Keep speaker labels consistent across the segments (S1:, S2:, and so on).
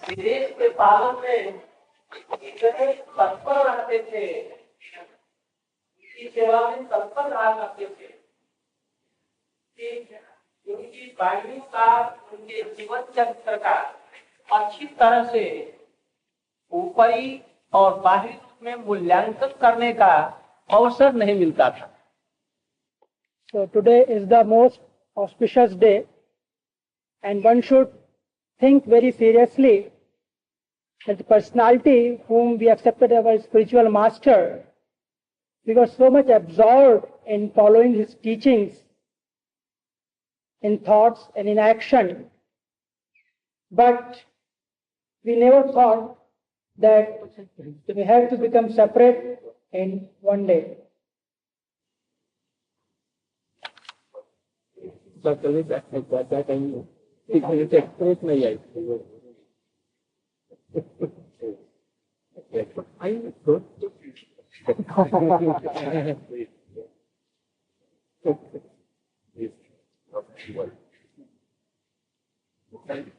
S1: विदेश के पालन में इतने तत्पर रहते थे, इसकी सेवा में तत्पर रहा करते थे कि उनकी वाणी का, उनके जीवन चरित्र का अच्छी तरह से ऊपरी और बाहरी रूप में मूल्यांकन करने का अवसर नहीं मिलता था।
S2: So today is the most auspicious day, and one should think very seriously that the personality whom we accepted as our spiritual master, we were so much absorbed in following his teachings, in thoughts and in action, but we never thought that we have to become separate in one day.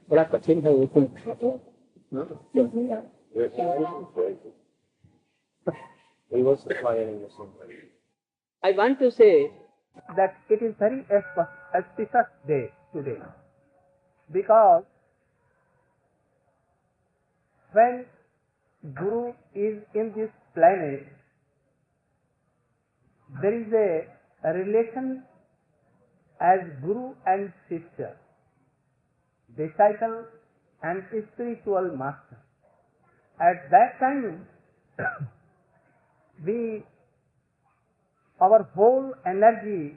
S3: बड़ा कठिन है वो।
S1: I want to say that it is very auspicious day today, because when Guru is in this planet, there is a relation as Guru and Shishya, disciple and spiritual master. At that time, our whole energy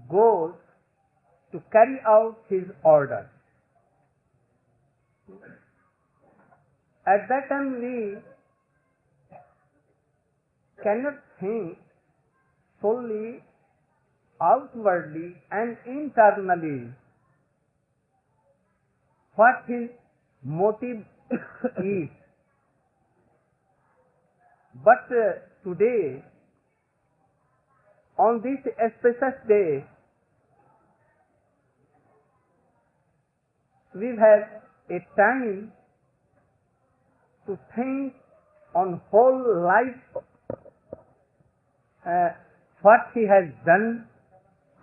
S1: goes to carry out his orders. At that time we cannot think solely outwardly and internally what his motive is. But today, on this auspicious day, we have a time to think on whole life, what he has done,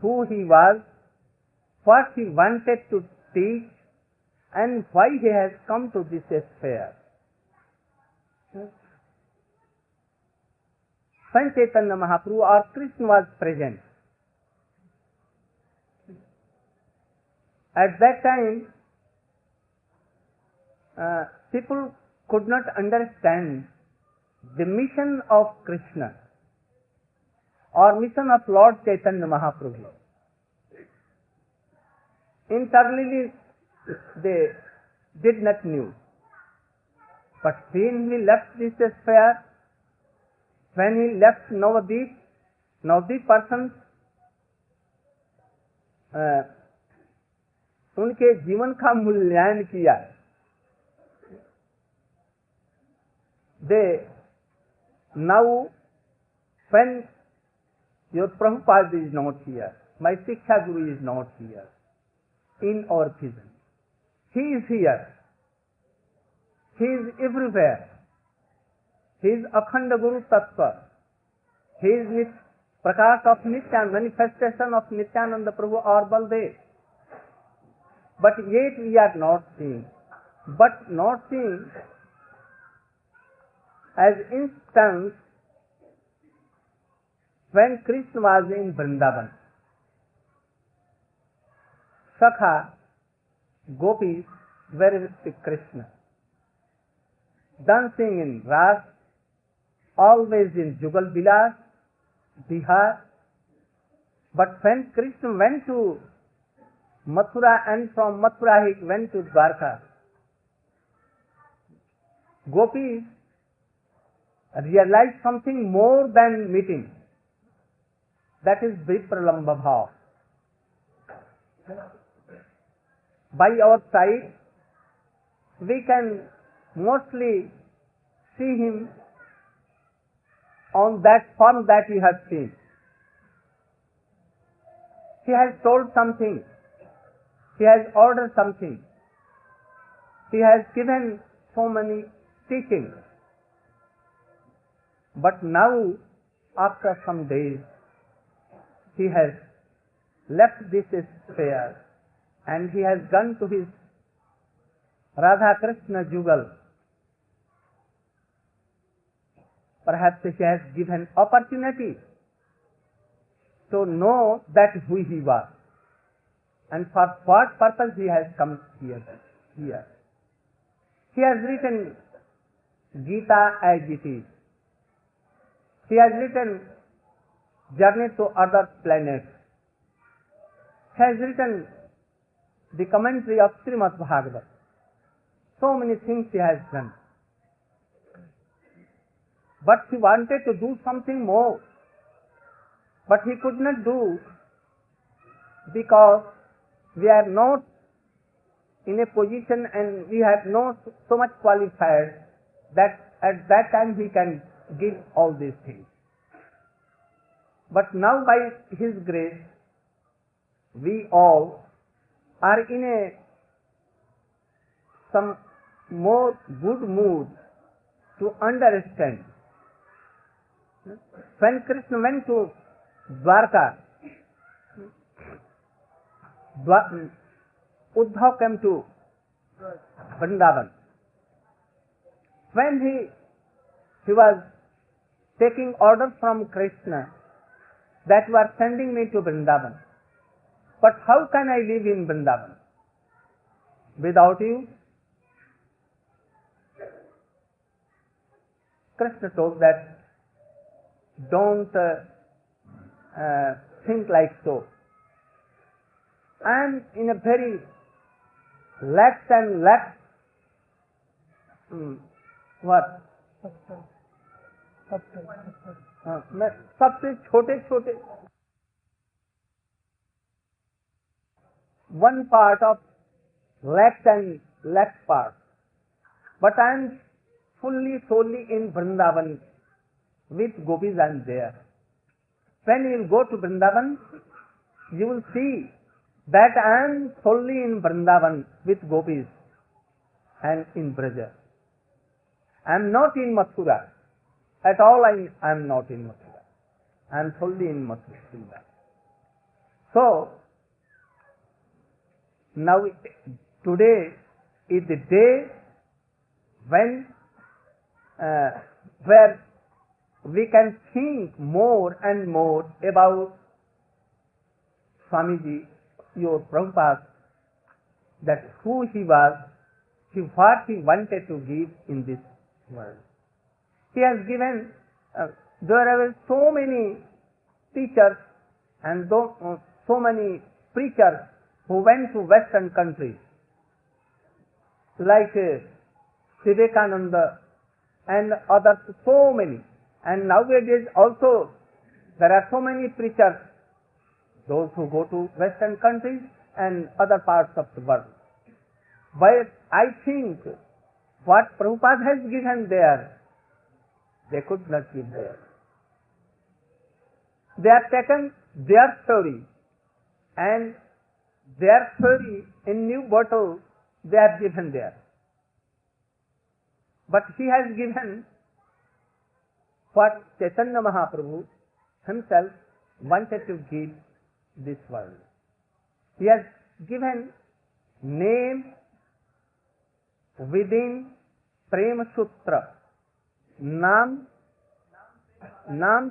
S1: who he was, what he wanted to teach, and why he has come to this sphere. When Chaitanya Mahaprabhu or Krishna was present, at that time people could not understand the mission of Krishna or mission of Lord Chaitanya Mahaprabhu. Internally they did not know. But when he left this sphere, when he left Navadip persons, उनके जीवन का मूल्यांकन किया. They now, when your Prabhupada is not here, my Siksha Guru is not here in our prison, he is here, he is everywhere, he is Akhanda Guru Tattva, he is Prakash of Nityananda, manifestation of Nityananda Prabhu or Baldev. But yet we are not seeing. But not seeing, as instance, when Krishna was in Vrndavana, Sakha, Gopis were with Krishna, dancing in Ras, always in Jugal Bilas, Bihar. But when Krishna went to Mathura and from Mathura he went to Dwarka, Gopis realized something more than meeting. That is Vipralamba Bhav. By our sight, we can mostly see him on that form that we have seen. He has told something. He has ordered something. he has given so many teachings. But now, after some days, he has left this sphere and he has gone to his Radha Krishna Jugal. Perhaps he has given opportunity to know that who he was and for what purpose he has come here. He has written Gita as it is. He has written Journey to Other Planets. He has written the commentary of Srimad Bhagavatam. So many things he has done. But he wanted to do something more. But he could not do because we are not in a position and we have not so much qualified that at that time he can give all these things. But now by his grace, we all are in some more good mood to understand. When Krishna went to Dwarka, Uddhav came to Vrndavana. When he was taking orders from Krishna that you are sending me to Vrndavana, but how can I live in Vrndavana without you? Krishna told that don't think like so. I am in a very lax and lax what? सबसे छोटे छोटे one part of lax and lax part, but I am solely in Vrndavana with gopis I am there. When you will go to Vrndavana, you will see that I am solely in Vrndavana with gopis and in Braja. I am not in Mathura. At all I am not in Mathura. I am solely in Mathura. So, now today is the day when where we can think more and more about Swamiji, your Prabhupada, that who he was, what he wanted to give in this world. He has given, there are so many teachers and so many preachers who went to Western countries, like Vivekananda and others, so many. And nowadays also there are so many preachers, those who go to Western countries and other parts of the world. But I think what Prabhupada has given there, they could not give there. They have taken their theory and their theory in new bottle they have given there. But he has given what Chaitanya Mahaprabhu himself wanted to give this world. He has given name within Prema Sutra. Naam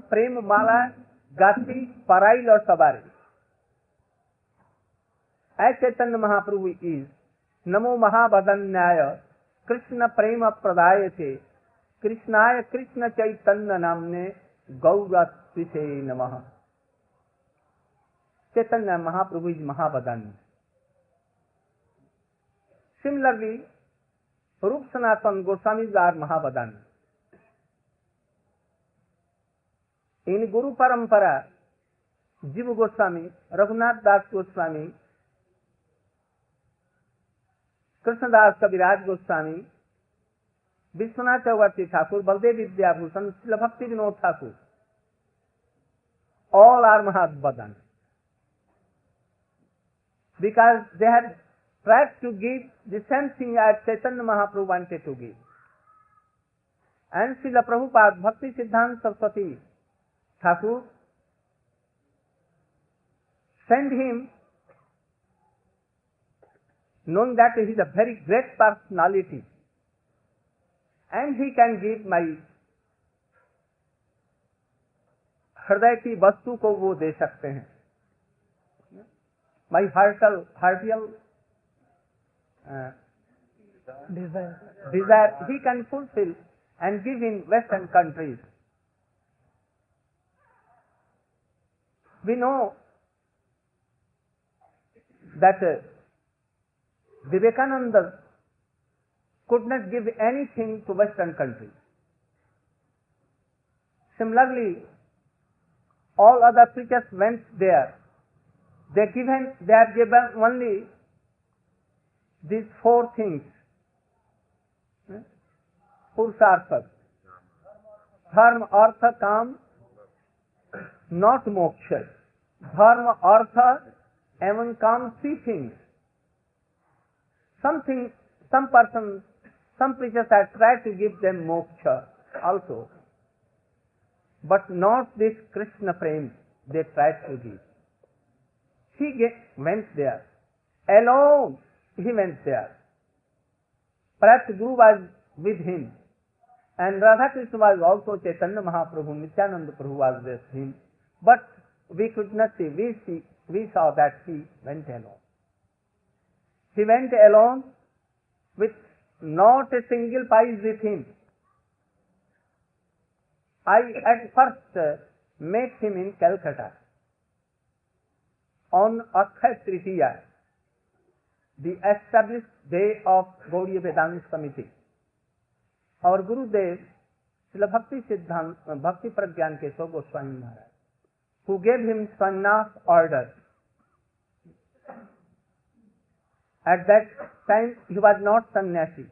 S1: Prema Mala Gati Parai Lord Sabari. As Chaitanya Mahaprabhu is Namo Mahabhadanyaya Krishna Prema Pradayate Krishnaya Krishna Chaitanya Namne Gaura Trise Namaha. Chaitanya Mahaprabhu is Mahabhadanya. Similarly, Rup Sanatana Goswamis are Mahabhadanya. In Guru Parampara, Jiva Goswami, Raghunath Das Goswami, Krishnadas Kaviraj Goswami, Vishwanath Chakravarti Thakur, Baldev Vidyabhushan, Srila Bhakti Vinod Thakur, all are Mahabhadanya. Because they have tried to give the same thing as Chaitanya Mahaprabhu wanted to give. And Srila Prabhupada, Bhakti Siddhanta Saraswati Thakur, sent him, knowing that he is a very great personality, and he can give my हृदय की वस्तु को वो दे सकते हैं. My heartial desire he can fulfill and give in Western countries. We know that Vivekananda could not give anything to Western countries. Similarly, all other preachers went there. They have given only these four things. Purushartha, dharma, artha, kam, not moksha. Dharma, artha, even kam, three things. Some preachers have tried to give them moksha also, but not this Krishna prem they tried to give. He went there. Alone he went there. Perhaps Guru was with him. And Radha Krishna was also Chaitanya Mahaprabhu, Nityananda Prabhu was with him. But we could not see. We saw that he went alone. He went alone with not a single pice with him. I at first met him in Calcutta on Akshaya Tritiya, the established day of Gaudiya Vedanta Committee. Our Gurudev, Srila Bhakti Pragyan Keshav Goswami Maharaj, who gave him sannyas order. At that time he was not sannyasi.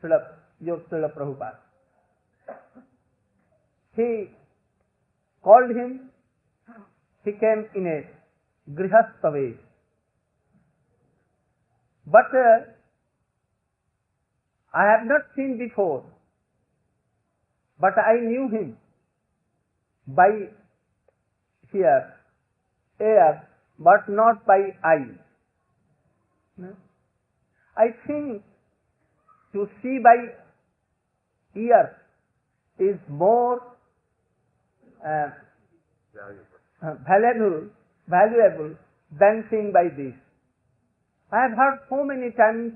S1: Srila Prabhupada. He called him, he came in a grihastha way. But I have not seen before, but I knew him by ear, but not by eye. I think to see by ear is more valuable than seeing by this. I have heard so many times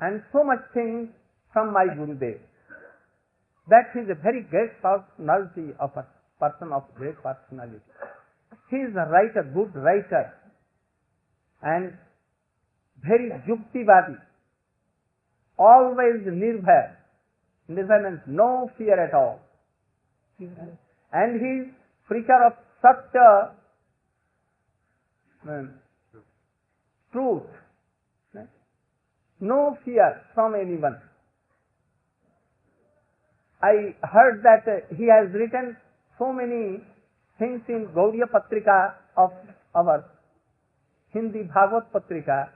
S1: and so much things from my Gurudev. That he is a very great personality of a person of great personality. He is a writer, good writer, and very yuktivadi, always nirbhaya. Nirbhaya means no fear at all. And he is preacher of such a truth, no fear from anyone. I heard that he has written so many things in Gaudiya Patrika of our Hindi Bhagavad Patrika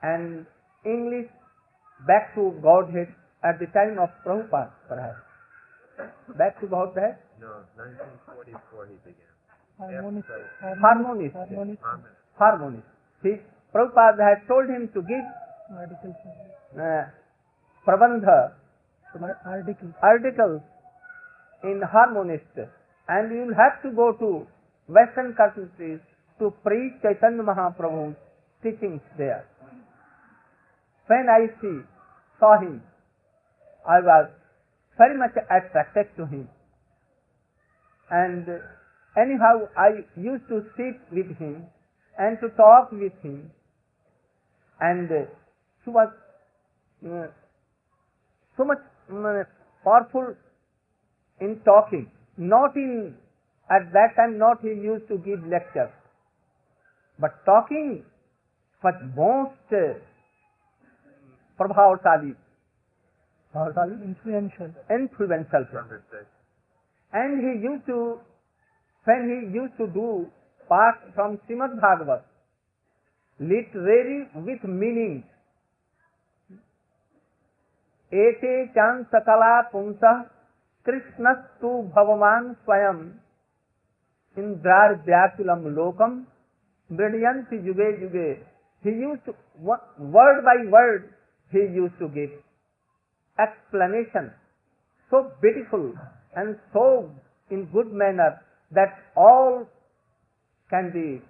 S1: and English Back to Godhead at the time of Prabhupada, perhaps. Back to Godhead?
S3: No, 1944 he began.
S1: Harmonist. Prabhupada had told him to give prabandha, articles in harmonist, and you will have to go to Western countries to preach Chaitanya Mahaprabhu's teachings there. When I saw him, I was very much attracted to him. And anyhow, I used to sit with him and to talk with him. And he was so much powerful in talking. At that time, not he used to give lectures, but talking was most prabhavashali, influential. And he used to, when he used to do part from Srimad Bhagavat, literary with meaning. Ete chan sakala punsa Krishnastu bhavaman swayam indrar vyakulam lokam Vrndavana yuge yuge. He used to, word by word, he used to give explanation so beautiful and so in good manner that all can be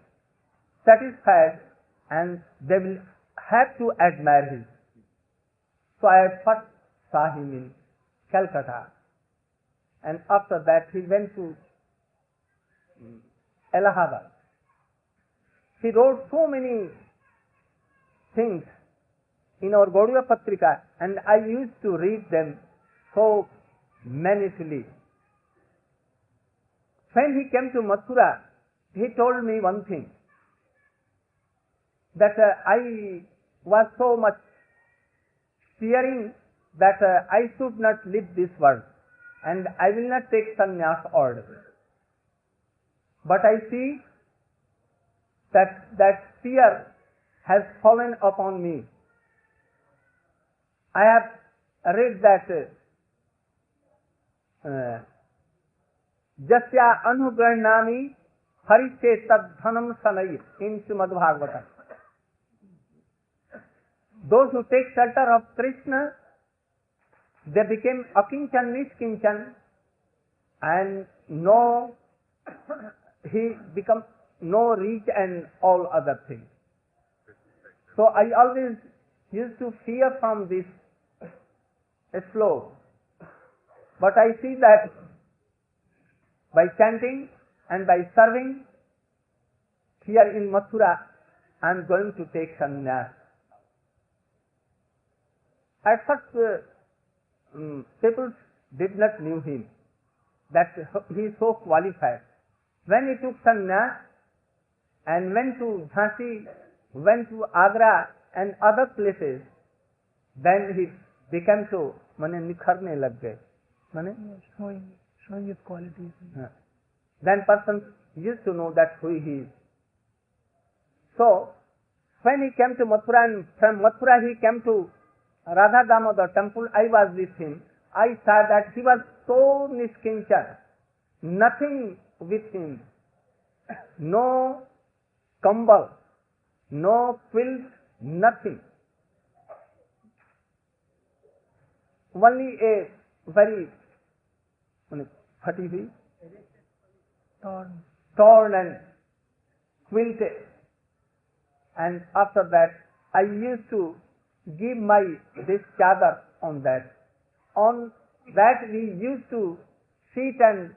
S1: satisfied and they will have to admire him. So I first saw him in Calcutta, and after that he went to Allahabad. He wrote so many things in our Gaudiya Patrika, and I used to read them so minutely. When he came to Mathura, he told me one thing, that I was so much fearing that I should not leave this world and I will not take sannyas order. But I see that fear has fallen upon me. I have read that Jasya anugrahnami harishe tad dhanam sanai in Srimad Bhagavatam. Those who take shelter of Krishna, they became akinchan nishkinchan, and he becomes no rich and all other things. So I always used to fear from this slope. But I see that by chanting and by serving here in Mathura, I am going to take sannyas. At first, people did not know him, that he is so qualified. When he took sannyas and went to Jhansi, went to Agra and other places, then he became so, nikharne lag gaye.
S2: Showing his qualities.
S1: Then person used to know that who he is. So, when he came to Mathura, and from Mathura he came to Radha Damodar temple, I was with him. I saw that he was so niskinchan, nothing with him, no kambal, no quilt, nothing. Only a very torn and quilted. And after that, I used to give this chadar on that. On that we used to sit and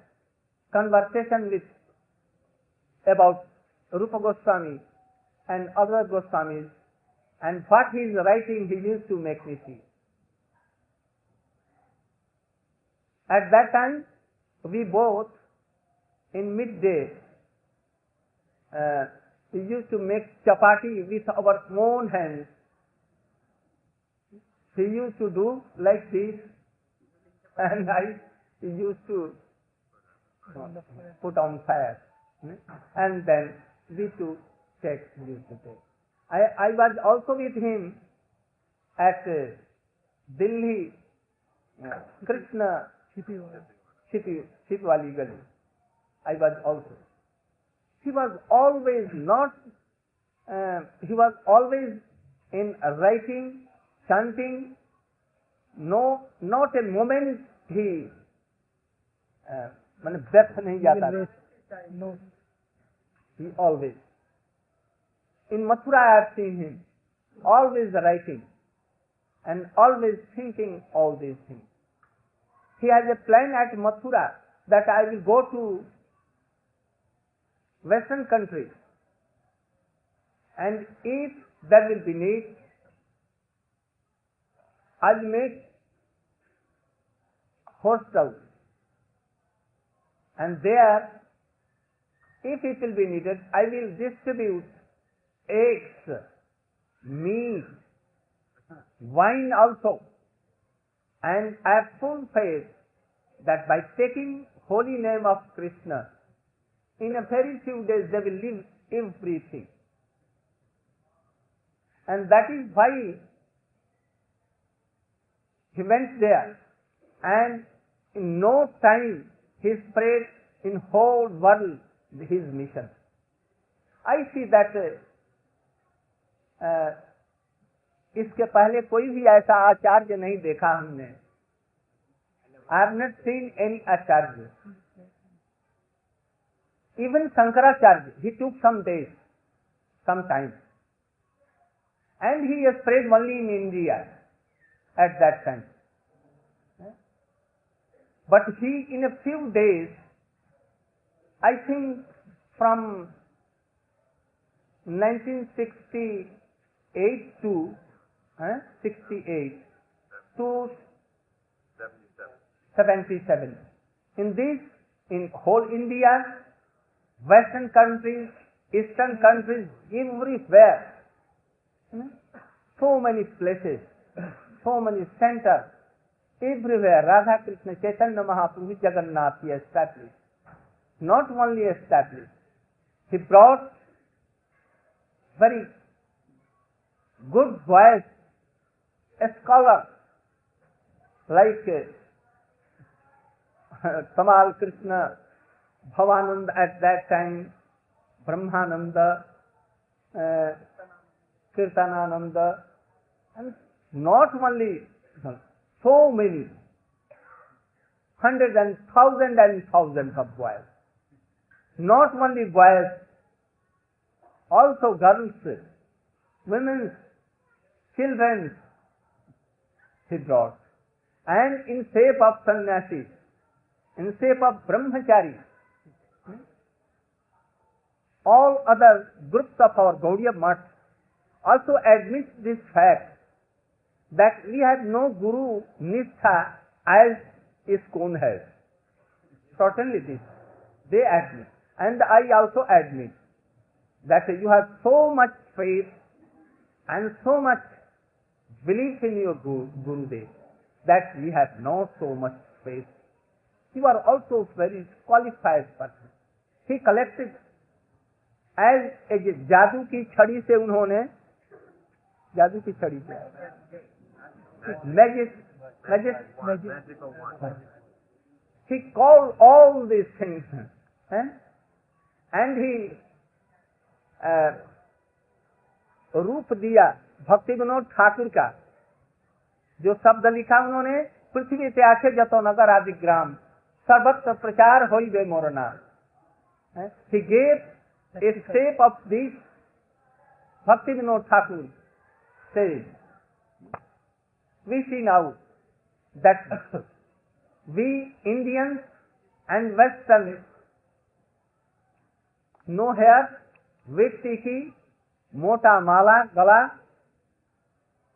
S1: conversation with about Rupa Goswami and other Goswamis, and what he is writing he used to make me see. At that time, we both, in midday, we used to make chapati with our own hands. He used to do like this, and I used to put on fire, and then we used to take. I was also with him at Delhi, Krishna Shipwali Gali. I was also. He was always in writing, chanting, not a moment he व्यर्थ नहीं जाता. He always. In Mathura I have seen him always writing and always thinking all these things. He has a plan at Mathura that I will go to Western countries, and if there will be need, I will make hostels, and there, if it will be needed, I will distribute eggs, meat, wine also, and I have full faith that by taking holy name of Krishna, in a very few days they will leave everything. And that is why he went there, and in no time he spread in whole world his mission. I see that इसके पहले कोई भी ऐसा आचार्य नहीं देखा हमने. I have not seen any acharya. Even Shankaracharya, he took some days, some time, and he spread only in India at that time. But he, in a few days, I think from 1968 to 68 to 77. In this, in whole India, Western countries, Eastern countries, everywhere, so many places, so many centers, everywhere, Radha Krishna, Chaitanya Mahaprabhu, Jagannath, he established. Not only established, he brought very good boys, a scholar like Tamal Krishna, Bhavananda at that time, Brahmananda, Kirtanananda, and not only so many, hundreds and thousands of boys. Not only boys, also girls, women, children, he brought. And in shape of sannyasis, in shape of brahmachari, all other groups of our Gaudiya Math also admit this fact that we have no Guru Nistha as ISKCON has. Certainly this, they admit. And I also admit that you have so much faith and so much belief in your Gurudev that we have not so much faith. You are also very qualified person. He collected as a जादू की छड़ी से उन्होंने जादू की छड़ी से magic. He called all these things, and he रूप दिया भक्ति विनोद ठाकुर का जो शब्द लिखा उन्होंने, पृथ्वी से आखे जतो नगर आदि ग्राम सर्वत्र प्रचार होइबे मोर नाम. He gave a shape of this. Bhakti Vinod Thakur says, we see now that we Indians and Westerners no hair, with tiki, mota mala, gala,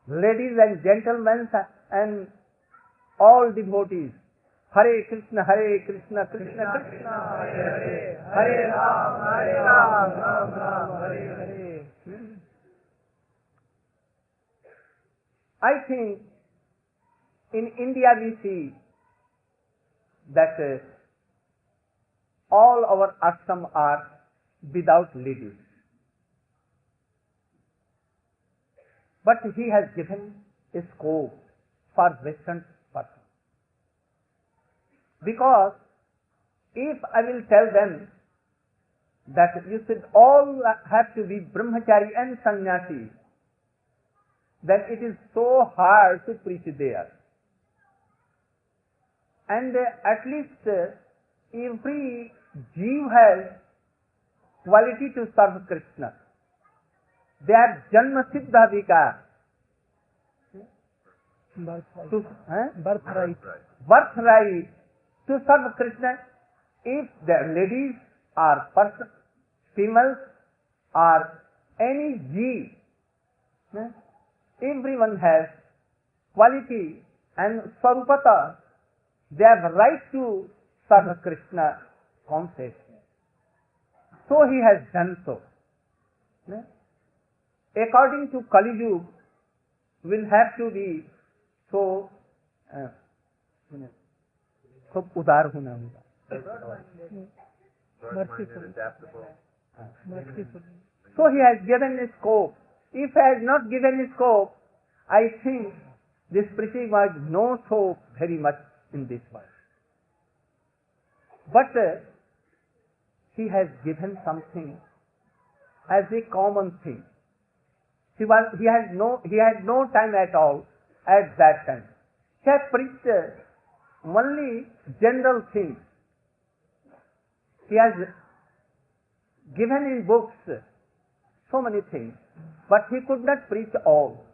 S1: ladies and gentlemen and all devotees. Hare Krishna, Krishna Krishna, Hare Hare, Hare Ram, Ram Ram, Hare Hare. I think in India we see that all our ashram are without ladies. But he has given a scope for Western person. Because if I will tell them that you should all have to be brahmachari and sannyasi, then it is so hard to preach there. And at least every Jeev has quality to serve Krishna. They are janma siddha vikar. Birthright to serve Krishna. If the ladies or females or any Jeev, everyone has quality and Swarupata. They have right to serve Krishna consciously. So he has done so. According to Kali Yuga, will have to be so udar hona hoga. Merciful. So he has given a scope. If I had not given scope, I think this preaching was not so very much in this world. But he has given something as a common thing. He had no time at all at that time. He had preached only general things. He has given in books so many things, but he could not preach all.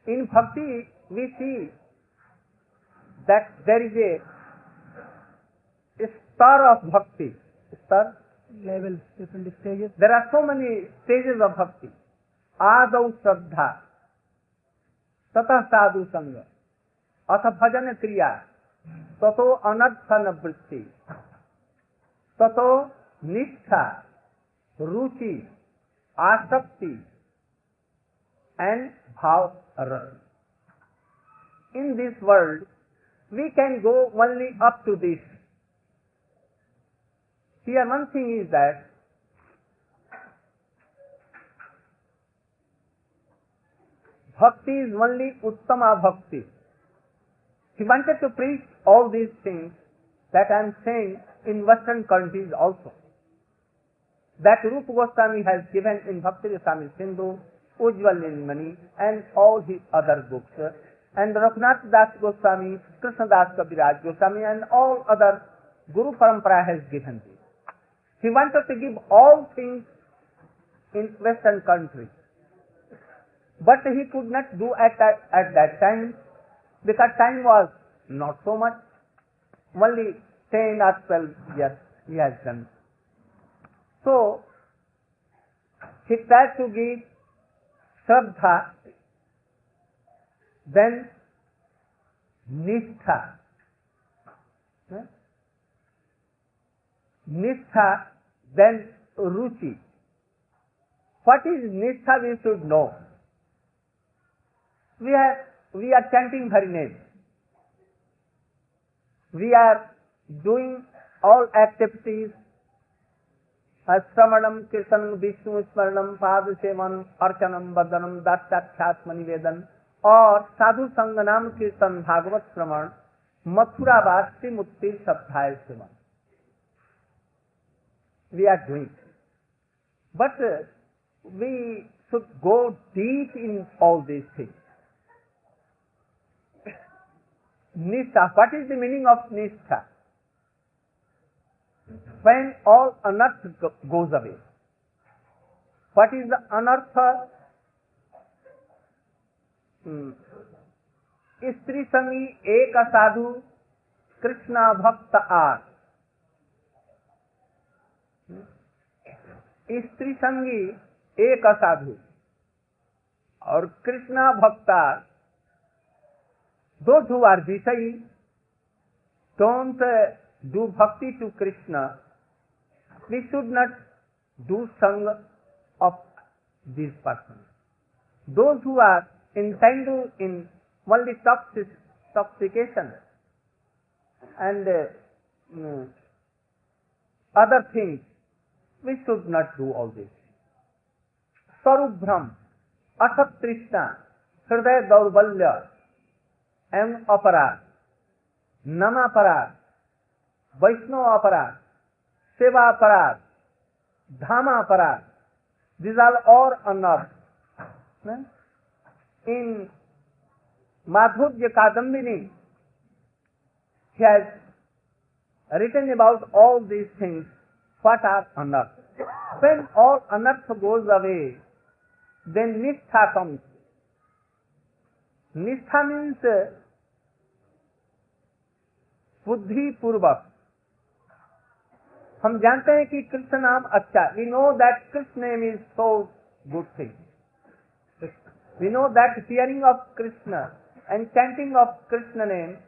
S1: In bhakti, we see that there is a star of bhakti. Star?
S2: Levels, different stages.
S1: There are so many stages of bhakti. Adau Shraddha, Tata Sadhu Sangha, Atha Bhajan Kriya, Tato Anarthana Vritti, Tato Nishtha, Ruchi, Asakti, and Bhav Rasa. In this world, we can go only up to this. Here one thing is that bhakti is only Uttama Bhakti. He wanted to preach all these things that I am saying in Western countries also. That Rupa Goswami has given in Bhakti Rasamrita Sindhu, Ujjwal Nilmani, and all his other books. And Raghunath Das Goswami, Krishna Das Kaviraj Goswami, and all other Guru Parampara has given this. He wanted to give all things in Western countries. But he could not do at that time, because time was not so much. Only 10 or 12 years he has done. So, he tried to give Shraddha, then Nishtha. Nishtha, then Ruchi. What is Nishtha we should know. We are chanting Hari name. We are doing all activities, Shravanam, Kirtanam, Vishnu Smaranam, Padasevanam, Archanam, Vadanam, Dasyakhyat Manivedan, or Sadhu Sanganam Kirtan Bhagavat Shravan, Mathura Bhasti Mukti Sabdhaya Shravan. We are doing. But we should go deep in all these things. Nishtha. What is the meaning of Nishtha? When all anartha goes away. What is the anartha? Istri Sangi Eka Sadhu Krishna Bhakta Ar. Istri Sangi Eka Sadhu or Krishna Bhakta, those who are Vishayi don't do bhakti to Krishna. We should not do sangha of these persons. Those who are entangled in only intoxication and other things, we should not do all this. Sarubhram, Asat Trishna, Hriday Daurvalya, M. Aparad, Nama Aparad, Vaishnava Aparad, Seva Aparad, Dhama Aparad. These are all unearthed. In Madhurya Kadambini, he has written about all these things, what are unearthed. When all unearthed goes away, then Nishtha comes. Nishtha means बुद्धि पूर्वक हम जानते हैं कि कृष्ण नाम अच्छा. We know that Krishna name is so good thing. We know that hearing of Krishna and chanting of Krishna name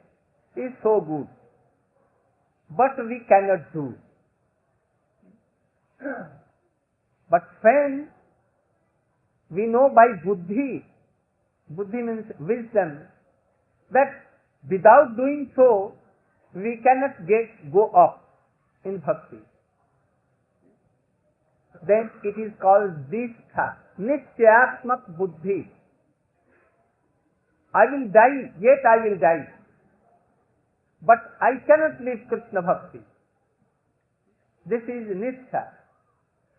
S1: is so good. But we cannot do. But when we know by buddhi, buddhi means wisdom, that without doing so, we cannot go up in bhakti. Then it is called Dishtha. Nityatmak buddhi. I will die, yet I will die. But I cannot leave Krishna bhakti. This is Nitya.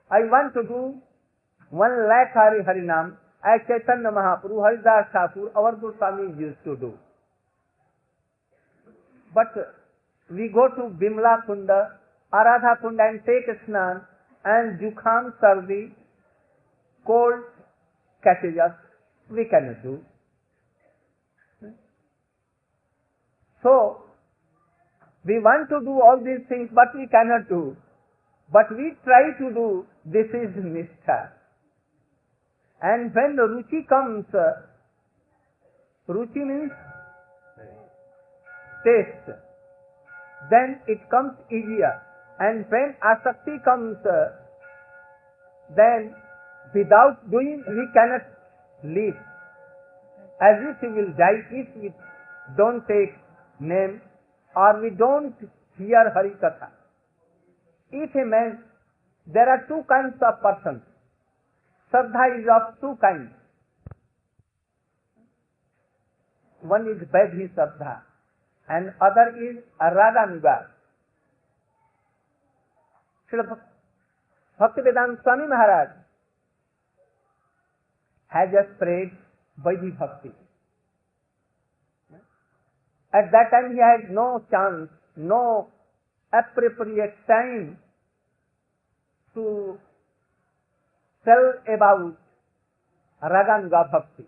S1: I want to do 1 lakh Harinam as Chaitanya Mahaprabhu, Haridas Thakur, our Goswami used to do. But we go to Bimla Kunda, Aradha Kunda and take a snan, and Jukham, Sardi, cold catches us. We cannot do. So, we want to do all these things, but we cannot do. But we try to do. This is Nishtha. And when the Ruchi comes, Ruchi means taste, then it comes easier. And when Asakti comes, then without doing we cannot live. As if we will die if we don't take name or we don't hear Hari Katha. If a man, there are 2 kinds of persons. Shraddha is of 2 kinds. One is Vaidhi Shraddha and other is Raganuga. Srila Bhaktivedanta Swami Maharaja has just spread Vaidhi Bhakti. At that time he had no chance, no appropriate time to tell about Raganuga Bhakti.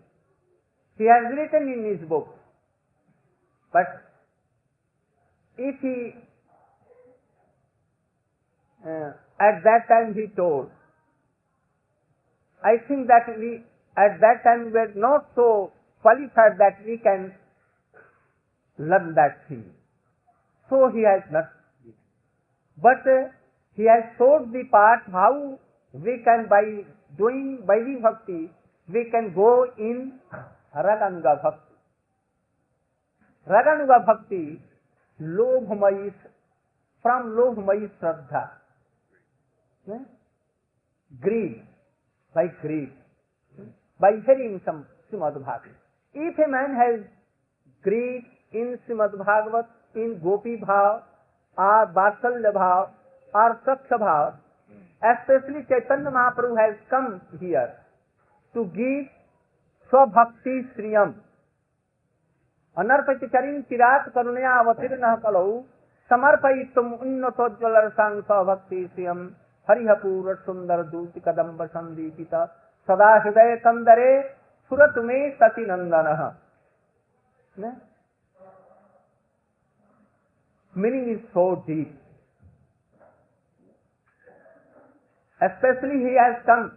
S1: He has written in his book, but if he at that time he told, I think that we at that time were not so qualified that we can learn that thing. So he has not. But he has showed the path how we can, by doing Vaidhi Bhakti, we can go in Raganuga Bhakti. Raganuga Bhakti, Lobhamayi, from Lobhamayi Shraddha. Greed, by greed, by hearing some Srimad Bhagavad. If a man has greed in Srimad Bhagavat, in Gopi Bhav, or Vatsalya Bhav, or Saksha Bhav, especially Chaitanya Mahaprabhu has come here to give Swabhakti Sriyam. Anarpati Charin Tirat Karunaya Avatirna Kalau, Samarpayitum Unnatodjalar Sang Swabhakti Sriyam, Harihapura Sundar Duti Kadamba Sandipita, Sada Hridaya Kandare, Suratume Sati Nandanaha. Meaning is so deep. Especially he has come,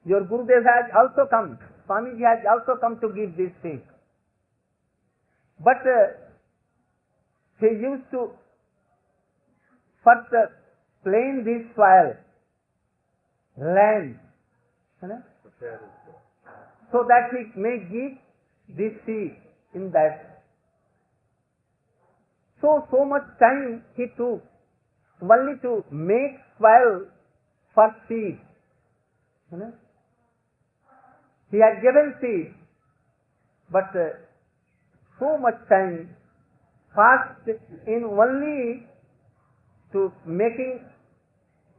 S1: your Gurudeva has also come, Swamiji has also come to give this thing. But he used to first plain this soil, land, so that he may give this seed in that. So much time he took only to make soil for seed. He had given seed, but so much time passed in only to making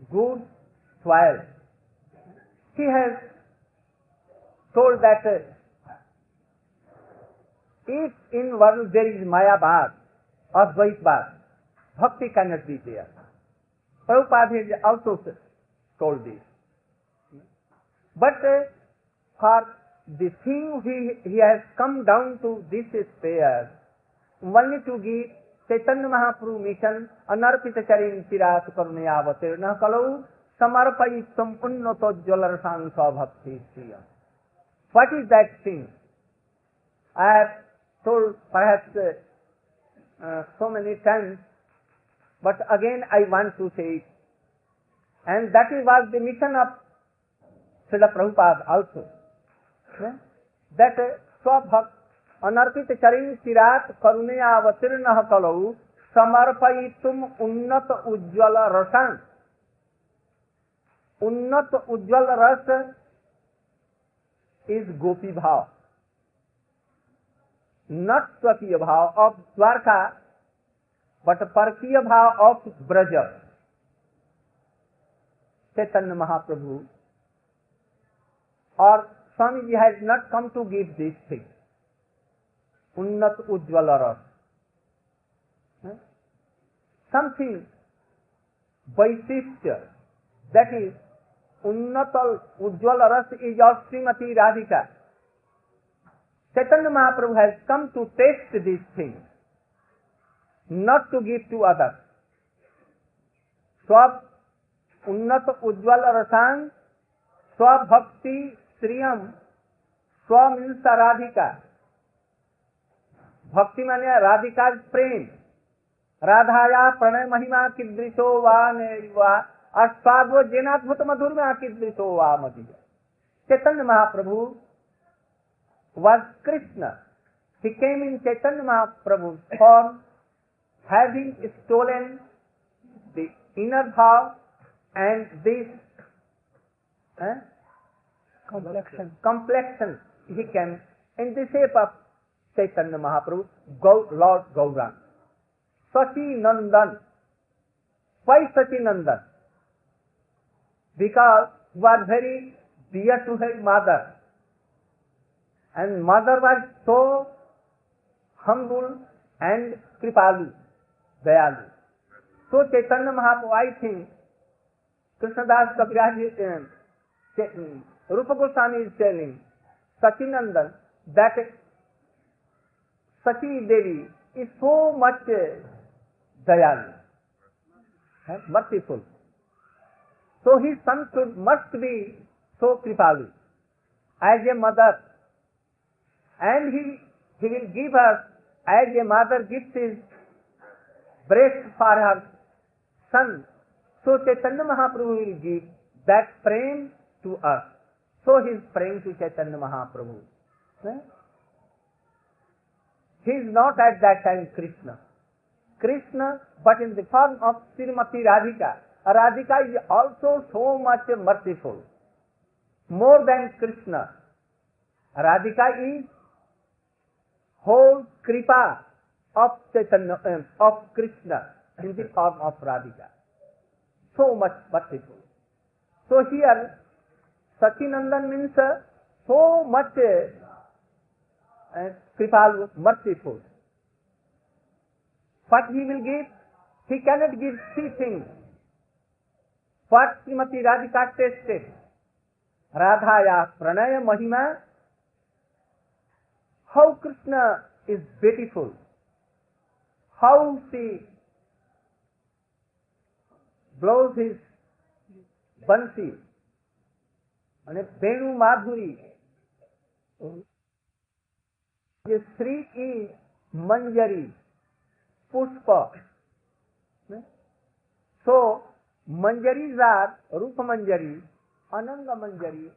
S1: good soil. He has told that if in world there is Maya Bhag or Dvait Bhag, Bhakti cannot be there. Prabhupada has also told this. But for the thing he has come down to this sphere, only to give Chaitanya Mahaprabhu mission, Anarpita Charin Tirat Karunaya Avatirna Kalau, Samarpayitam Unnatodjalar Sang Swabhakti Sriyam. What is that thing? I have told perhaps so many times, but again I want to say it. And that was the mission of Srila Prabhupada also. That Swabhakt Anarpita Charin Tirat Karunaya Avatirna Kalau Samarpayitum Unnata Ujjvala Rasan. Unnata Ujjvala Rasa is Gopi Bhav, not Swakiya Bhav of Dwarka, but Parkiya Bhav of Braja. Chaitanya Mahaprabhu or Swamiji has not come to give this thing. Unnat Ujjvala Ras. Something Vaisishtya, that is Unnata Ujjvala Ras is of Srimati Radhika. Chaitanya Mahaprabhu has come to taste this thing, not to give to others. Swab Unnata Ujjvala Rasang Swabhakti Sriyam Swaminsa Radhika. Bhakti mane Radhika's prem. Radhaya pranay mahima kidrisho va neva aspadvo jenadbhuta madhurma kidrisho va madhiya. Chaitanya Mahaprabhu was Krishna. He came in Chaitanya Mahaprabhu's form, having stolen the inner bhav and this complexion. He came in the shape of Chaitanya Mahaprabhu, Lord Gauranga. Sachi Nandan. Why Sachi Nandan? Because he was very dear to her mother. And mother was so humble and kripalu, dayalu. So Chaitanya Mahaprabhu, I think, Krishnadas Kaviraj, Rupa Goswami is telling Sachinandan that Sachi Devi is so much dayalu, merciful. So his son must be so kripalu as a mother, and he will give her as a mother gives his breast for her son. So Chaitanya Mahaprabhu will give that prem to us. So his prem to Chaitanya Mahaprabhu. He is not at that time Krishna, but in the form of Srimati Radhika. Radhika is also so much merciful, more than Krishna. Radhika is whole kripa of Chaitanya, of Krishna in the form of Radhika. So much merciful. So here, Sachinandan means so much kripalu, merciful. What he will give? He cannot give three things. What Srimati Radhika tasted? Radhaya pranaya mahima. How Krishna is beautiful. How she blows his bansi. And Venu Madhuri. The Sri is Manjari, Pushpa. So, Manjaris are Rupa Manjari, Ananga Manjari,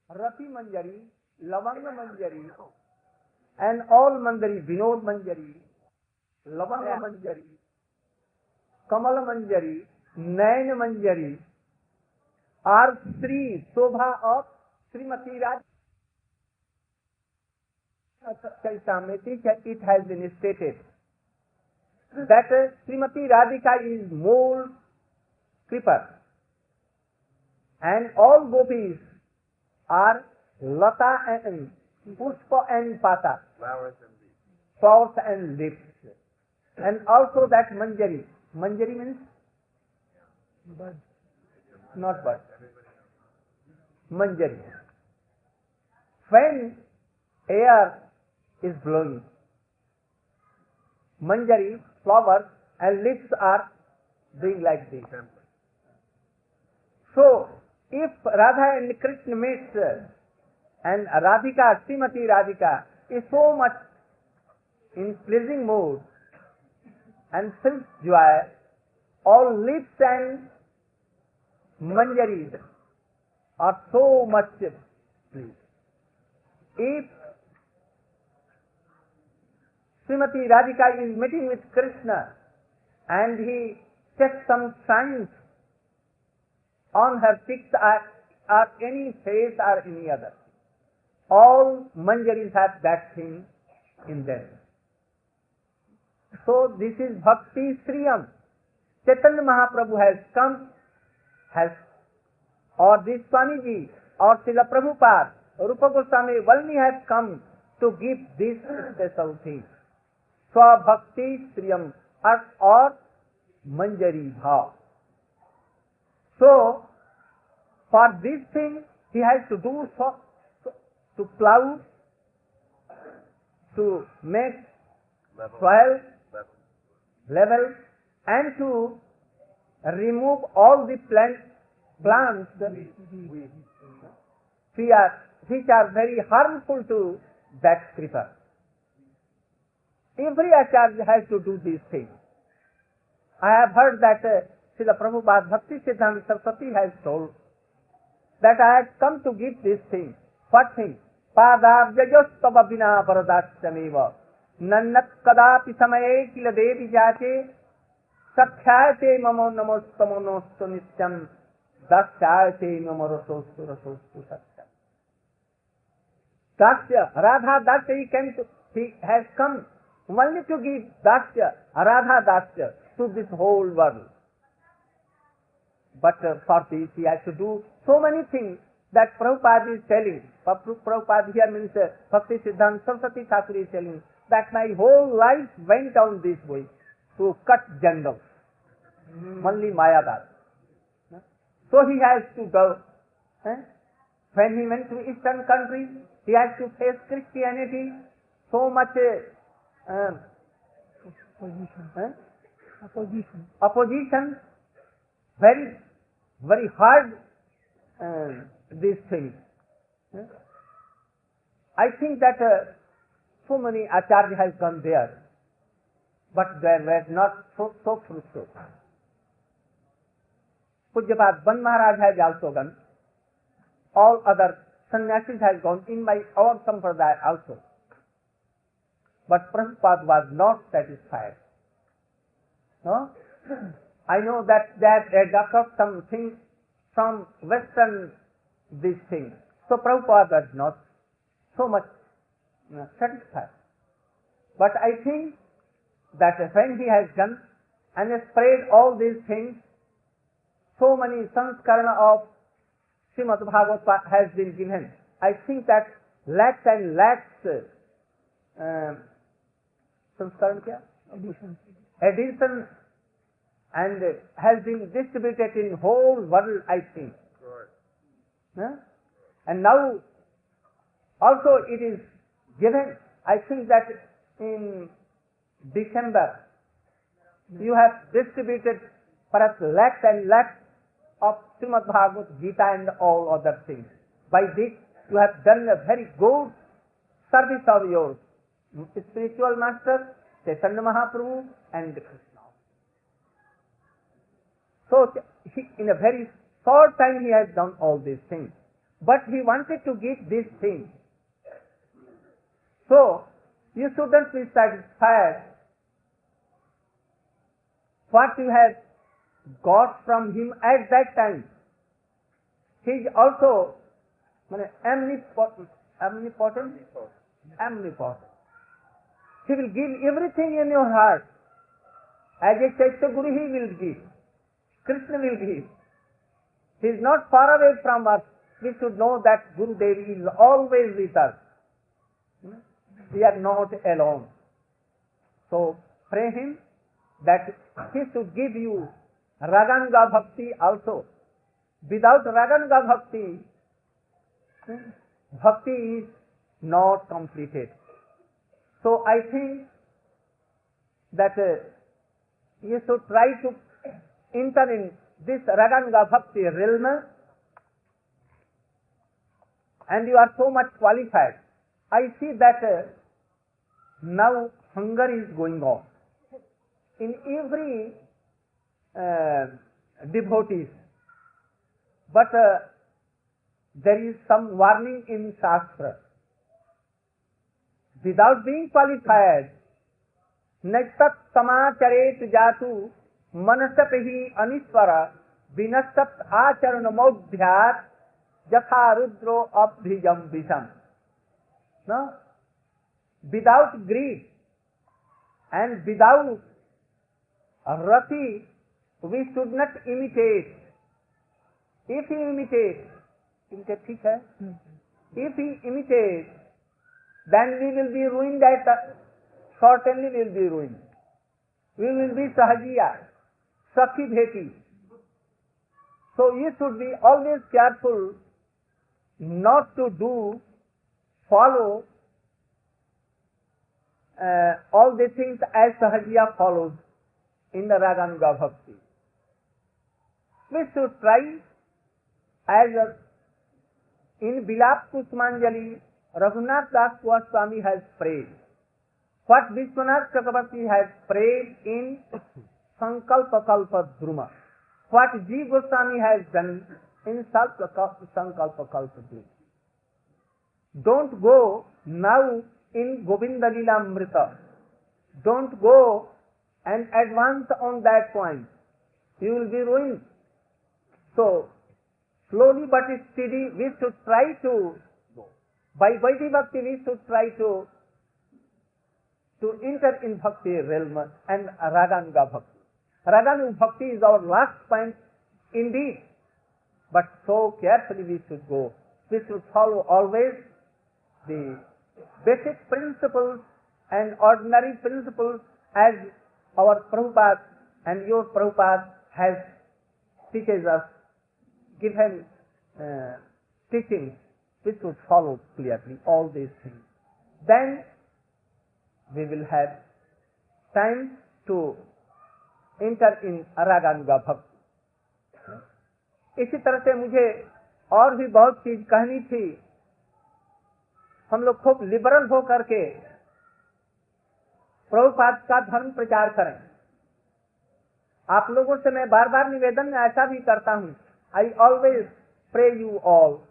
S1: Rati Manjari, Lavanga Manjari, and all Manjari, Vinod Manjari, Lavanga Manjari, Kamala Manjari, Nayan Manjari, are Sri Sobha of Srimati Radhika. It has been stated that Srimati Radhika is more kripa, and all gopis are lata and pushpa and pata, flowers and leaves, and also that manjari. Manjari means bud, not bud. Manjari. When air is blowing, manjari, flowers and leaves are doing like this. So, if Radha and Krishna meets and Radhika, Srimati Radhika is so much in pleasing mood and feels joy, all lips and manjaris are so much pleased. If Srimati Radhika is meeting with Krishna and he checks some signs on her cheeks or any face or any other, all manjaris have that thing in them. So this is Bhakti Sriyam. Chaitanya Mahaprabhu has come, or this Swamiji, or Srila Prabhupada, Rupa Goswami Valmi has come to give this special thing. Swa Bhakti Sriyam, or Manjari Bhav. So, for this thing, he has to do to plow, to make soil level, and to remove all the plants which are very harmful to that creeper. Every acharya has to do these things. I have heard that Srila Prabhupada Bhakti Siddhanta Saraswati has told that I have come to give this thing. What thing? Padabhyajostava vina varadashyameva nannat kadapi samaye kila devi jate sakhyate mamo namostamonostu nityam dasyate mamorosostu rasostu satyam. Dasya, Radha Dasya, he has come only to give Dasya, Radha Dasya to this whole world. But for this he has to do so many things that Prabhupada is telling. Prabhupada here means Bhakti Siddhanta Saraswati Thakur is telling that my whole life went on this way to cut jungles. Only Mayadas. So he has to go. When he went to Eastern countries, he has to face Christianity, so much opposition, very, very hard these things. I think that so many acharyas have gone there, but they were not so fruitful. Pujyapat Ban Maharaj has also gone. All other sannyasis have gone in our sampradaya also. But Prabhupada was not satisfied. No? I know that they adopted some things from Western these things. So Prabhupada was not so much satisfied. But I think that when he has done and spread all these things, so many sanskarana of Srimad Bhagavatam has been given. I think that lakhs and lakhs addition and has been distributed in whole world, I think. And now also it is given, I think that in December you have distributed perhaps lakhs and lakhs of Srimad Bhagavad Gita and all other things. By this you have done a very good service of yours, spiritual master, Chaitanya Mahaprabhu and Krishna. So in a very short time he has done all these things. But he wanted to give this thing. So you shouldn't be satisfied what you have got from him at that time. He is also omnipotent. He will give everything in your heart. As a Chaitya Guru he will give. Krishna will give. He is not far away from us. We should know that Gurudeva is always with us. We are not alone. So pray him that he should give you Raganga Bhakti also. Without Raganga Bhakti, Bhakti is not completed. So I think that you should try to enter in this Raganga Bhakti realm, and you are so much qualified. I see that now hunger is going on in every devotees, but there is some warning in Shastra. Without being qualified, Naistat samacharet jatu manasapehi aniswara vinastat acharana modhyat jatha rudro abhijam visham No? Without greed and without rati, we should not imitate. If he imitates, ठीक है? If he imitates, then we will be ruined. Certainly we will be ruined. We will be sahajiya, sakhi bheti. So you should be always careful not to follow all the things as sahajiya follows in the Raganuga Bhakti. We should try, as in Vilap Pushpanjali, Raghunath Das Goswami has prayed. What Vishwanath Chakravarti has prayed in Sankalpa Kalpa Dhruma. What Ji Goswami has done in Sankalpa Kalpa Dhruma. Don't go now in Govinda Lila Amrita. Don't go and advance on that point. You will be ruined. So, slowly but steady, we should try to, by Vaidhi Bhakti, we should try to enter in Bhakti realm and Raganuga Bhakti. Raganuga Bhakti is our last point indeed, but so carefully we should go. We should follow always the basic principles and ordinary principles as our Prabhupada and your Prabhupada has teaches us, given teachings. We should follow clearly all these things. Then we will have time to enter in Raganuga Bhakti. इसी तरह से मुझे और भी बहुत चीज कहनी थी. हम लोग खूब लिबरल हो करके प्रभुपाद का धर्म प्रचार करें. आप लोगों से मैं बार बार निवेदन ऐसा भी करता हूँ. I always pray you all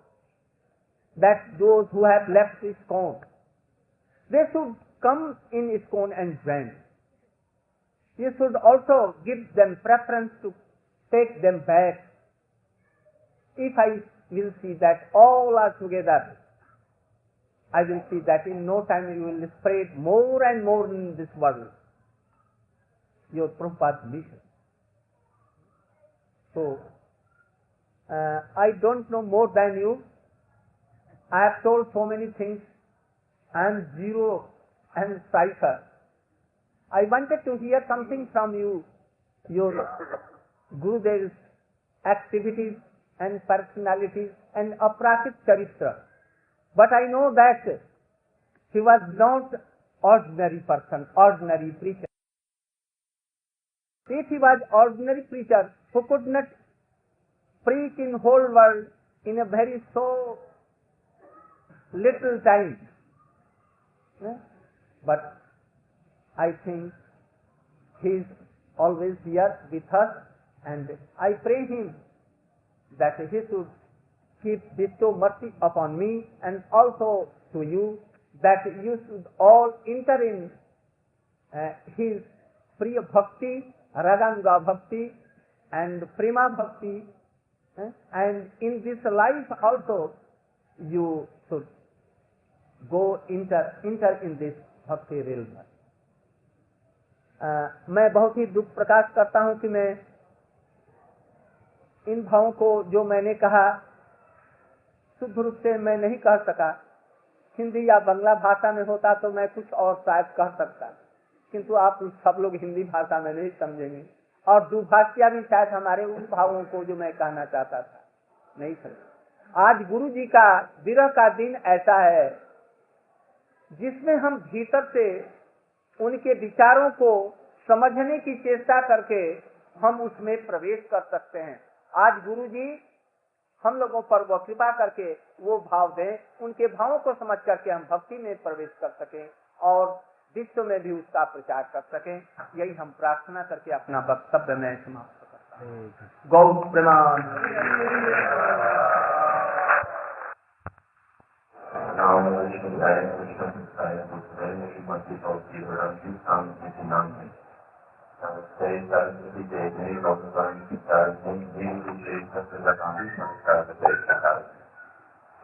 S1: that those who have left ISKCON, they should come in ISKCON and join. You should also give them preference to take them back. If I will see that all are together, I will see that in no time you will spread more and more in this world your Prabhupada's mission. So, I don't know more than you. I have told so many things. I am zero and cipher. I wanted to hear something from you, your Gurudev's activities and personalities and aprakrit charitra. But I know that he was not ordinary person, ordinary preacher. If he was ordinary preacher who could not preach in whole world in a very so little time, but I think he is always here with us, and I pray him that he should bestow mercy upon me and also to you, that you should all enter in his Priya Bhakti, Raganuga Bhakti and Prema Bhakti, and in this life also you should go enter in this Bhakti realm. मैं बहुत ही दुख प्रकाश करता हूँ कि मैं इन भावों को जो मैंने कहा शुद्ध रूप से मैं नहीं कह सका. हिंदी या बांग्ला भाषा में होता तो मैं कुछ और शायद कह सकता, किंतु आप सब लोग हिंदी भाषा में नहीं समझेंगे और दुभाषिया भी शायद हमारे उन भावों को जो मैं कहना चाहता था नहीं समझे. आज गुरु जी का विरह का दिन ऐसा है जिसमें हम भीतर से उनके विचारों को समझने की चेष्टा करके हम उसमें प्रवेश कर सकते हैं. आज गुरु जी हम लोगों पर वो कृपा करके वो भाव दें, उनके भावों को समझ करके हम भक्ति में प्रवेश कर सकें और विश्व में भी उसका प्रचार कर सकें. यही हम प्रार्थना करके अपना वक्तव्य में समाप्त करता हूँ. गौ प्रणाम.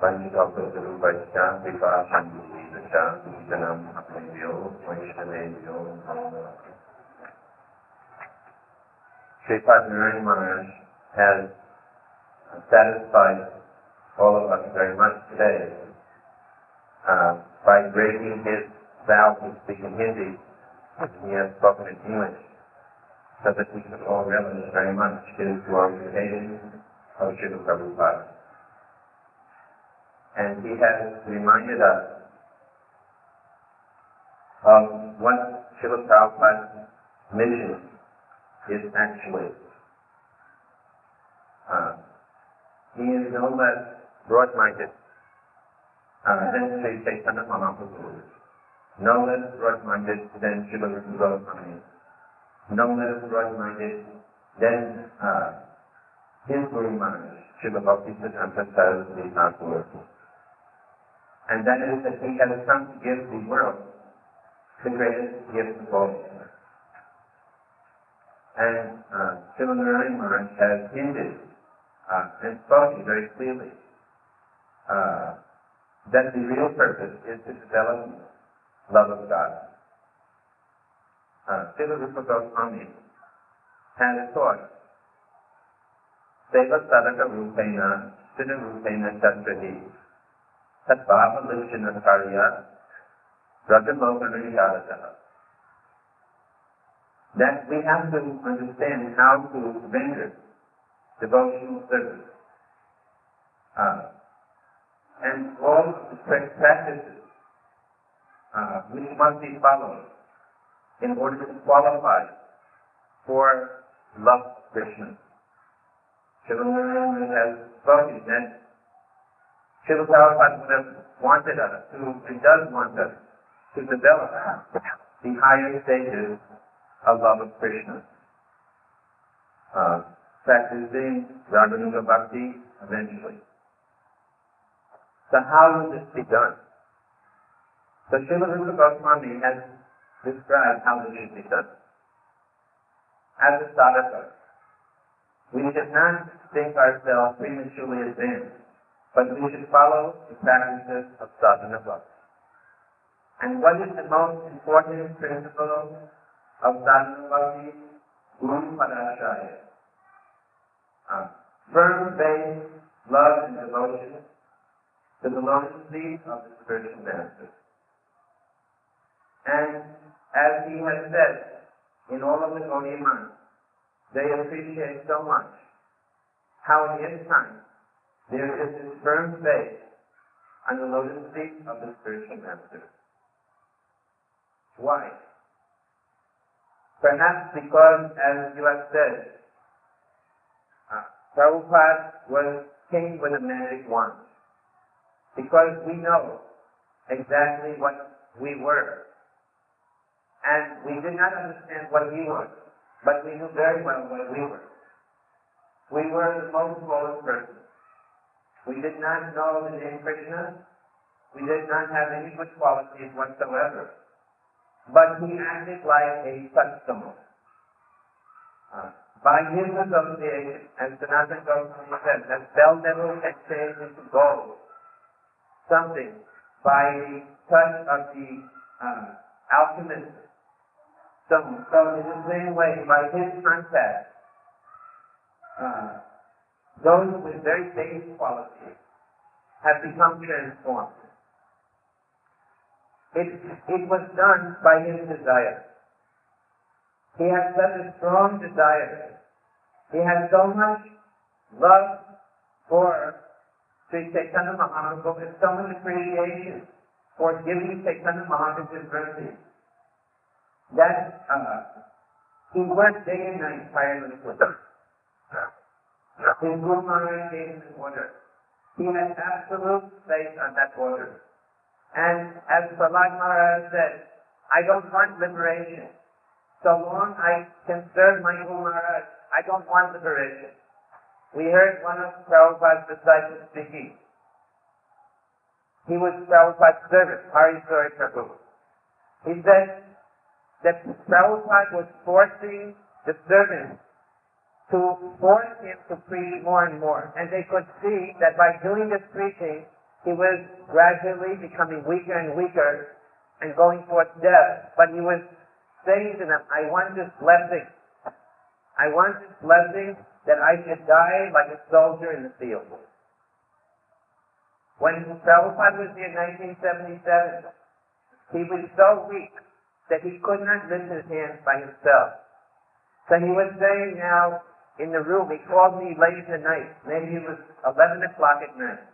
S3: पंच डॉक्टर जरूर बच्चा विकास Cha, Utanam Apnevyo, Vaishnavevyo, Srila Narayan Maharaj has satisfied all of us very much today by breaking his vow to speak in Hindi. He has spoken in English so that we can all relish very much his glorification of Srila Prabhupada. And he has reminded us of what Srila Prabhupada's mission is actually. He is no less broad-minded than Sri Chaitanya Mahaprabhu, no less broad-minded than Srila Gurudeva, no less broad-minded than his Guru Maharaj, Srila Bhaktisiddhanta Saraswati Thakur. And that is that he has come to give the world the greatest gift of all. And Srila Narayan Maharaj has hinted and spoken very clearly that the real purpose is to develop love of God. Srila Gurudeva has taught Seva Sadaka Rupena, Siddha Rupena Tattvahi, Tat Bhava Lishana Karya, Rajamokana Yadata. That we have to understand how to render devotional service. And all the practices which must be followed in order to qualify for love of Krishna. Srila Narayan has spoken that Srila Prabhupada would have wanted us to, and does want us, to develop the higher stages of love of Krishna. Practicing Raganuga Bhakti eventually. So how will this be done? So Srila Gurudeva has described how this should be done. As a sadhaka, we should not think ourselves prematurely advanced, but we should follow the practices of sadhana bhakti. And what is the most important principle of sadhana bhakti? Guru Padashaya. Firm-based love and devotion to the lotus feet of the spiritual master. And as he has said in all of the Gaudiya monks, they appreciate so much how in his time there is this firm faith on the lotus feet of the spiritual master. Why? Perhaps because, as you have said, Prabhupada was king with a magic wand. Because we know exactly what we were. And we did not understand what he was, but we knew very well what we were. We were the most lowest person. We did not know the name Krishna. We did not have any good qualities whatsoever. But he acted like a touchstone. By his association, as Sanatana Goswami said, that bell never exchanged into gold. Something by the touch of the alchemist stone. So in the same way, by his contact, those with very base qualities have become transformed. It was done by his desire. He had such a strong desire. He had so much love for Sri Chaitanya Mahaprabhu and so much appreciation for giving Chaitanya Mahaprabhu his mercy that he worked day and night tirelessly. His Guru Maharaj gave him an order. He had absolute faith on that order. And as Srila Maharaj said, I don't want liberation. So long I can serve my Guru Maharaj, I don't want liberation. We heard one of Prabhupada's disciples speaking. He was Prabhupada's servant, Hari Suri Prabhu. He said that Prabhupada was forcing the servants to force him to preach more and more. And they could see that by doing this preaching, he was gradually becoming weaker and weaker and going towards death. But he was saying to them, I want this blessing. I want this blessing that I should die like a soldier in the field. When Prabhupada was here in 1977, he was so weak that he could not lift his hands by himself. So he was saying now in the room, he called me late in the night, maybe it was 11 o'clock at night.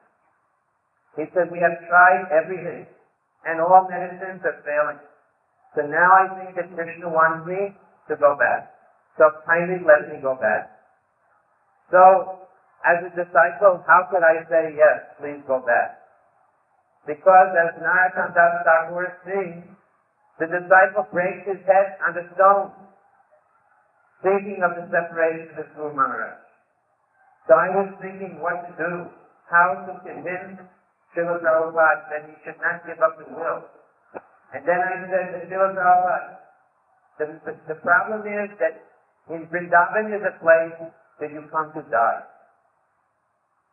S3: He said, we have tried everything, and all medicines are failing. So now I think that Krishna wants me to go back. So kindly let me go back. So, as a disciple, how could I say, yes, please go back? Because as Narottam Das Thakur sings, the disciple breaks his head on the stone, thinking of the separation of Guru Maharaj. So I was thinking what to do, how to convince Srila Prabhupada that he should not give up the will. And then I said to Srila Prabhupada, the problem is that in Vrndavana is a place that you come to die.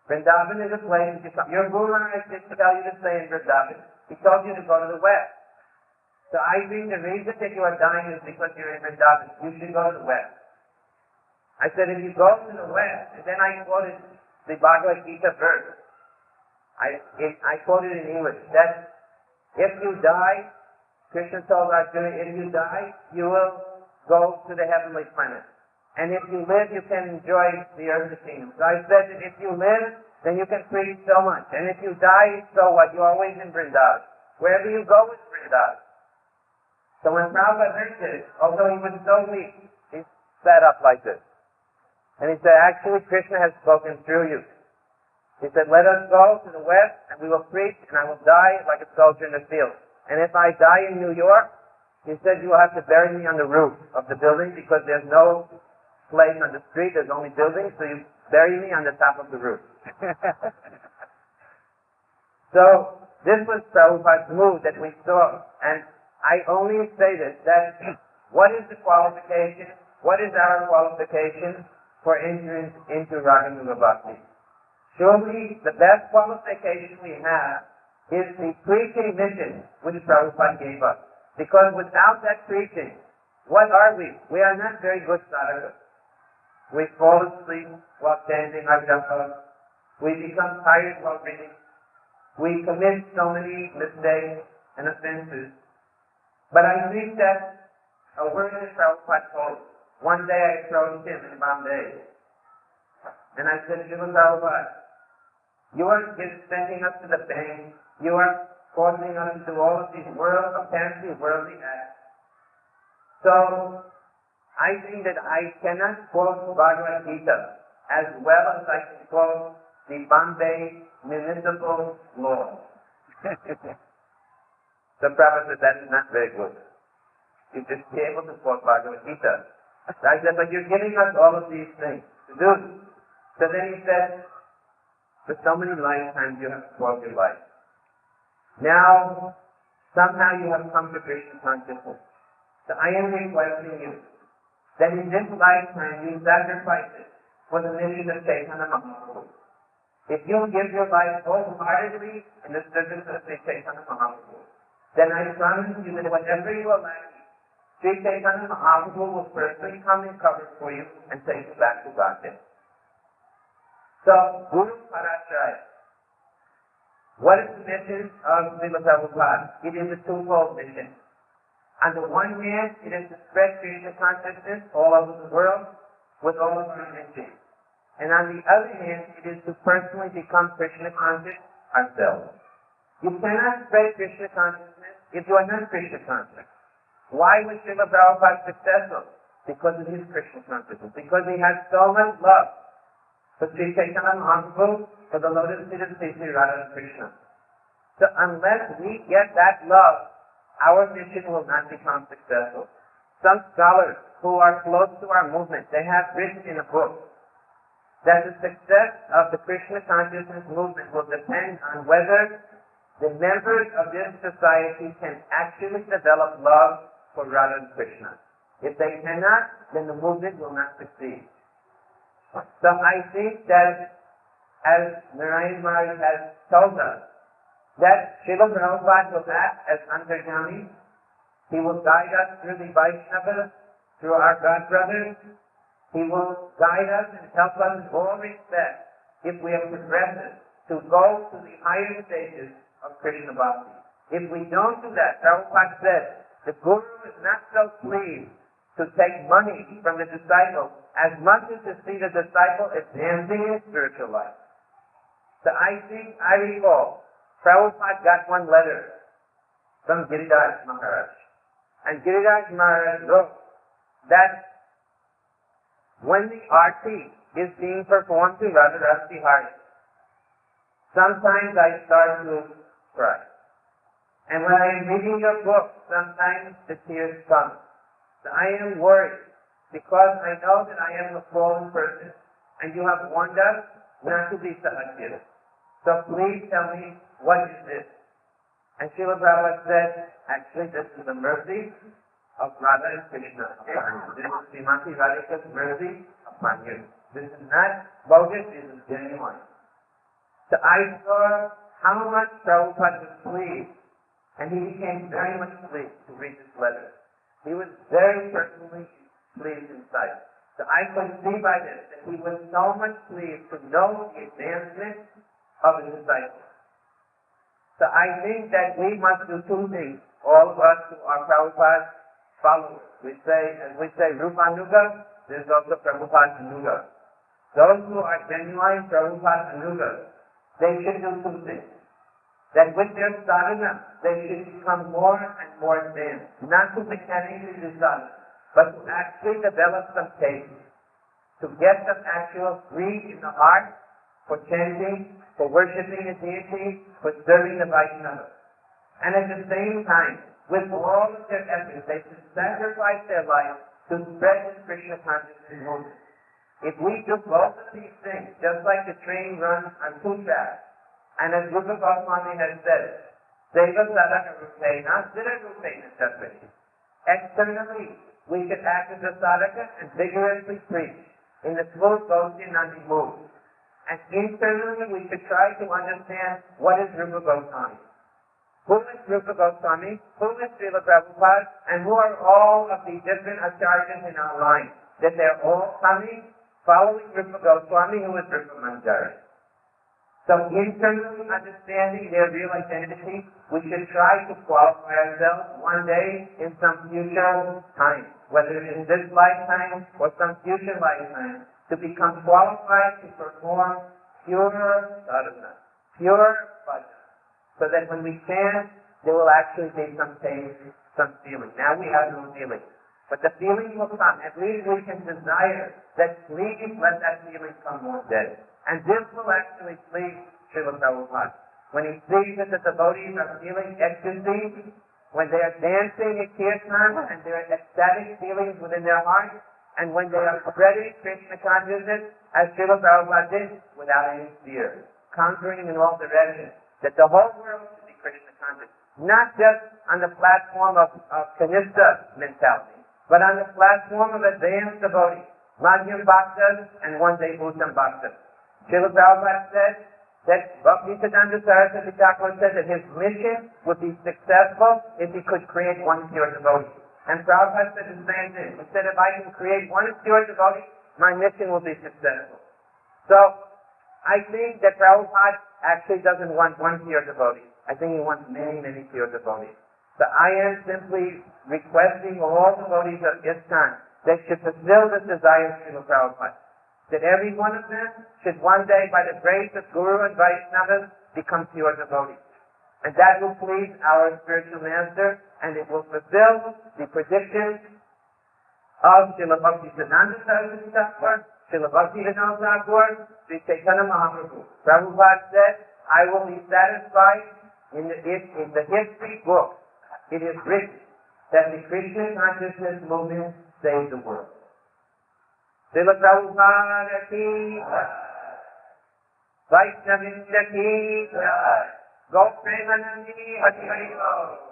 S3: Vrndavana is a place that you come. Your Guru Maharaj didn't tell you to stay in Vrndavana. He told you to go to the west. So I think the reason that you are dying is because you're in Vrndavana. You should go to the west. I said, if you go to the west, and then I quoted the Bhagavad Gita verse. I quoted in English that if you die, Krishna told Arjuna, if you die, you will go to the heavenly planet. And if you live, you can enjoy the earthly kingdom. So I said that if you live, then you can preach so much. And if you die, so what? You're always in Vrindavan. Wherever you go is Vrindavan. So when Prabhupada heard this, although he was so weak, he sat up like this. And he said, actually, Krishna has spoken through you. He said, let us go to the west, and we will preach, and I will die like a soldier in the field. And if I die in New York, he said, you will have to bury me on the roof of the building, because there's no place on the street, there's only buildings, so you bury me on the top of the roof. So, this was Prabhupada's move that we saw. And I only say this, that what is the qualification? What is our qualification for entering into Raganuga Bhakti? Surely the best qualification we have is the preaching mission which Prabhupada gave us. Because without that preaching, what are we? We are not very good sadhakas. We fall asleep while chanting our japa. We become tired while reading. We commit so many mistakes and offenses. But I think that a word that Prabhupada told. One day I approached him in Bombay. And I said, Srila Prabhupada, you are sending us to the bank. You are forcing us to do all of these apparently worldly acts. So, I think that I cannot quote Bhagavad Gita as well as I can quote the Bombay municipal law. So Prabhupada said, that is not very good. You just be able to quote Bhagavad Gita. So I said, but you're giving us all of these things to do. So then he said, for so many lifetimes you have spoiled your life. Now, somehow you have come to Krishna consciousness. So I am requesting you that in this lifetime you sacrifice it for the mission of Chaitanya Mahaprabhu. If you give your life wholeheartedly in the service of Sri Chaitanya Mahaprabhu, then I promise you that whatever you are lacking, Sri Chaitanya Mahaprabhu will personally come and cover for you and take you back to Godhead. So, Guru Parashraya. What is the mission of Srila Prabhupada? It is a twofold mission. On the one hand, it is to spread Krishna consciousness all over the world with all of our energy. And on the other hand, it is to personally become Krishna conscious ourselves. You cannot spread Krishna consciousness if you are not Krishna conscious. Why was Srila Prabhupada successful? Because of his Krishna consciousness. Because he had so much love for Sri Chaitanya Mahaprabhu, for the lotus feet of Sri Radha Krishna. So unless we get that love, our mission will not become successful. Some scholars who are close to our movement, they have written in a book that the success of the Krishna consciousness movement will depend on whether the members of this society can actually develop love for Radha and Krishna. If they cannot, then the movement will not succeed. So I think that, as Narayan Maharaj has told us, that Srila Prabhupada will act as Antarjami. He will guide us through the Vaishnavas, through our God brothers. He will guide us and help us in all respects if we are progressive to go to the higher stages of Krishna Bhakti. If we don't do that, Prabhupada said, the Guru is not so pleased to take money from the disciple as much as to see the disciple advancing in spiritual life. So I recall, Prabhupada got one letter from Giriraj Maharaj. And Giriraj Maharaj wrote that when the arti is being performed to Radha Rasi Hari, sometimes I start to cry. And when I am reading your book, sometimes the tears come. So I am worried because I know that I am a fallen person and you have warned us not to be selective. So please tell me, what is this? And Srila Prabhupada said, actually this is the mercy of Radha and Krishna. This is Srimati Radhika's mercy upon you. This is not bogus, this is genuine. So I saw how much Prabhupada was pleased, and he became very much pleased to read this letter. He was very personally pleased inside. So I could see by this that he was so much pleased to know the advancement of his disciples. So I think that we must do two things, all of us who are Prabhupada followers. We say Rupanuga, there's also Prabhupada Anuga. Those who are genuine Prabhupada Anuga, they should do two things. That with their sadhana, they should become more and more advanced. Not to mechanically do sadhana, but to actually develop some taste. To get some actual greed in the heart for chanting, for worshipping the deity, for serving the Vaishnavas. And at the same time, with all of their efforts, they should sacrifice their life to spread the Krishna consciousness movement. If we do both of these things, just like the train runs on two tracks, and as Rupa Goswami has said, Seva Sadhaka Rupena, Siddha Rupena Satvati. Externally, we should act as a sadhaka and vigorously preach in the smooth Gaudiya Nandi mood. And internally, we should try to understand what is Rupa Goswami. Who is Rupa Goswami? Who is Srila Prabhupada? And who are all of the different acharyas in our line? That they're all coming, following Rupa Goswami, who is Rupa Manjari. So internally understanding their real identity, we should try to qualify ourselves one day in some future time, whether it is this lifetime or some future lifetime, to become qualified to perform pure sadhana, pure bhajan, so that when we chant, there will actually be some taste, some feeling. Now we have no feeling, but the feeling will come. At least we can desire that. Please let that feeling come one day. And this will actually please Srila Prabhupada. When he sees that the devotees are feeling ecstasy, when they are dancing at kirtan and there are ecstatic feelings within their hearts, and when they are spreading Krishna consciousness, as Srila Prabhupada did, without any fear, conquering in all directions, that the whole world should be Krishna conscious, not just on the platform of Kanista mentality, but on the platform of advanced devotees, Madhyam Bhaktas and one day Bhutam Bhaktas. Srila Prabhupada said that Bhaktisiddhanta Saraswati Thakur said that his mission would be successful if he could create one pure devotee. And Prabhupada said the same thing. He said, if I can create one pure devotee, my mission will be successful. So, I think that Prabhupada actually doesn't want one pure devotee. I think he wants many, many pure devotees. So I am simply requesting all devotees of ISKCON that should fulfill this desire of Srila Prabhupada. That every one of them should one day, by the grace of Guru and Vaishnavas, become pure devotees. And that will please our spiritual master, and it will fulfill the predictions of Srila Bhaktisiddhanta Saraswati Thakur, Srila Bhaktivinoda Thakur, Sri Chaitanya Mahaprabhu. Prabhupada said, I will be satisfied in the history book. It is written that the Krishna consciousness movement saved the world. Srila Prabhupada ki Vaishnavinda ki Go Premanandi Hari Hari Go.